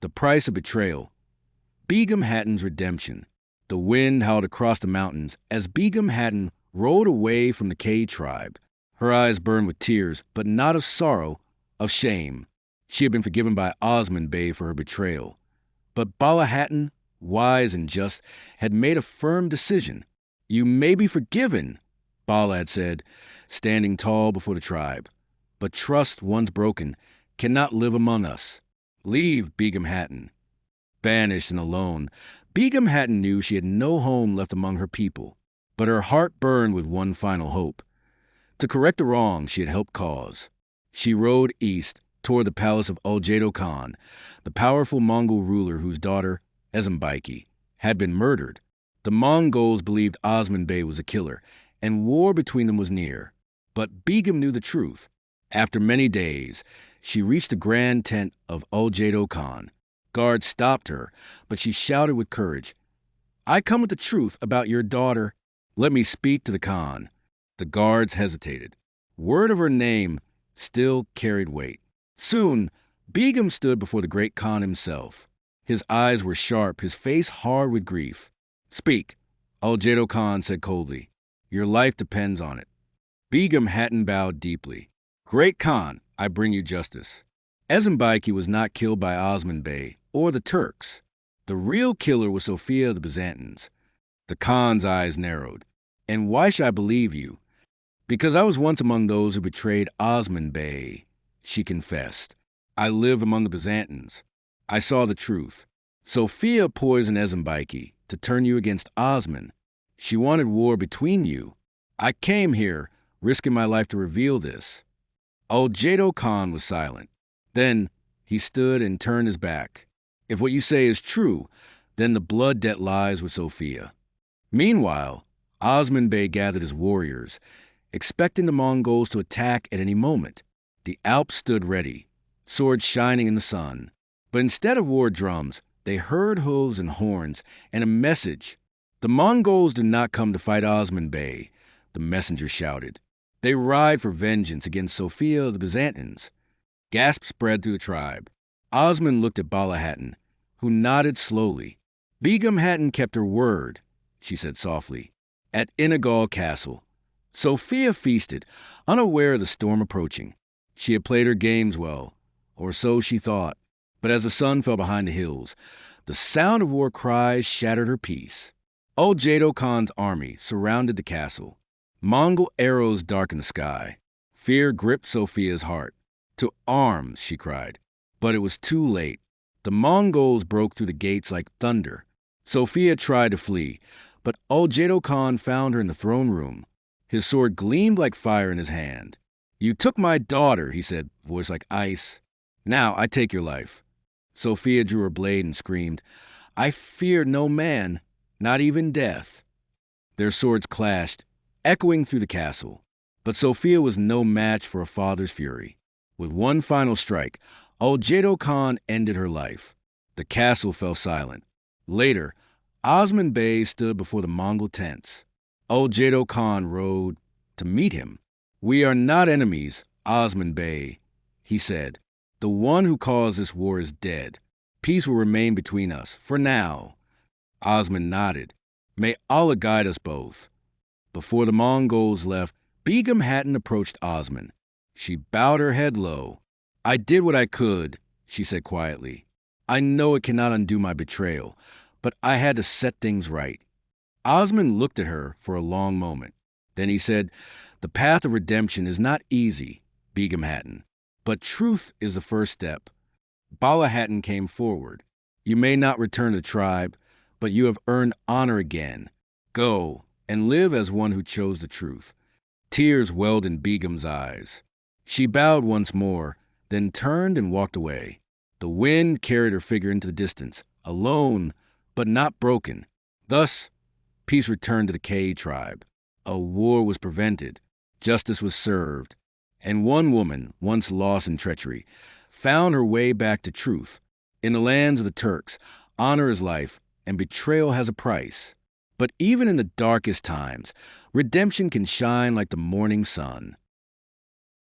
The price of betrayal. Begum Hatun's redemption. The wind howled across the mountains as Begum Hatun rode away from the K tribe. Her eyes burned with tears, but not of sorrow, of shame. She had been forgiven by Osman Bey for her betrayal. But Bala Hatun, wise and just, had made a firm decision. "You may be forgiven," Bala had said, standing tall before the tribe. "But trust, once broken, cannot live among us. Leave, Begum Hatun." Banished and alone, Begum Hatun knew she had no home left among her people, but her heart burned with one final hope. To correct the wrong she had helped cause. She rode east toward the palace of Uljedo Khan, the powerful Mongol ruler whose daughter, Ezembaiki, had been murdered. The Mongols believed Osman Bey was a killer, and war between them was near. But Begum knew the truth. After many days, she reached the grand tent of Uljedo Khan. Guards stopped her, but she shouted with courage, "I come with the truth about your daughter. Let me speak to the Khan." The guards hesitated. Word of her name still carried weight. Soon, Begum stood before the great Khan himself. His eyes were sharp, his face hard with grief. "Speak," Uljedo Khan said coldly. "Your life depends on it." Begum Hatun bowed deeply. "Great Khan, I bring you justice. Ezembaiki was not killed by Osman Bey or the Turks. The real killer was Sofia of the Byzantines." The Khan's eyes narrowed. "And why should I believe you?" "Because I was once among those who betrayed Osman Bey," she confessed. "I live among the Byzantines. I saw the truth. Sofia poisoned Ezembaiki to turn you against Osman. She wanted war between you. I came here, risking my life to reveal this." Uljedo Khan was silent. Then he stood and turned his back. "If what you say is true, then the blood debt lies with Sofia." Meanwhile, Osman Bey gathered his warriors, expecting the Mongols to attack at any moment. The Alps stood ready, swords shining in the sun. But instead of war drums, they heard hooves and horns and a message. "The Mongols did not come to fight Osman Bey," the messenger shouted. "They ride for vengeance against Sofia of the Byzantines." Gasps spread through the tribe. Osman looked at Bala Hatun, who nodded slowly. "Begum Hatun kept her word," she said softly. "At Inagal Castle, Sofia feasted, unaware of the storm approaching. She had played her games well, or so she thought. But as the sun fell behind the hills, the sound of war cries shattered her peace. Uljedo Khan's army surrounded the castle. Mongol arrows darkened the sky. Fear gripped Sofia's heart. "To arms," she cried. But it was too late. The Mongols broke through the gates like thunder. Sofia tried to flee, but Uljedo Khan found her in the throne room. His sword gleamed like fire in his hand. "You took my daughter," he said, voice like ice. "Now I take your life." Sofia drew her blade and screamed, "I fear no man, not even death." Their swords clashed, echoing through the castle. But Sofia was no match for a father's fury. With one final strike, Uljedo Khan ended her life. The castle fell silent. Later, Osman Bey stood before the Mongol tents. Uljedo Khan rode to meet him. "We are not enemies, Osman Bey," he said. "The one who caused this war is dead. Peace will remain between us, for now." Osman nodded. "May Allah guide us both." Before the Mongols left, Begum Hatun approached Osman. She bowed her head low. "I did what I could," she said quietly. "I know it cannot undo my betrayal, but I had to set things right." Osman looked at her for a long moment. Then he said, "The path of redemption is not easy, Begum Hatun, but truth is the first step." Bala Hatun came forward. "You may not return to the tribe, but you have earned honor again. Go and live as one who chose the truth." Tears welled in Begum's eyes. She bowed once more, then turned and walked away. The wind carried her figure into the distance, alone, but not broken. Thus, peace returned to the K tribe. A war was prevented, justice was served, and one woman, once lost in treachery, found her way back to truth. In the lands of the Turks, honor is life, and betrayal has a price. But even in the darkest times, redemption can shine like the morning sun.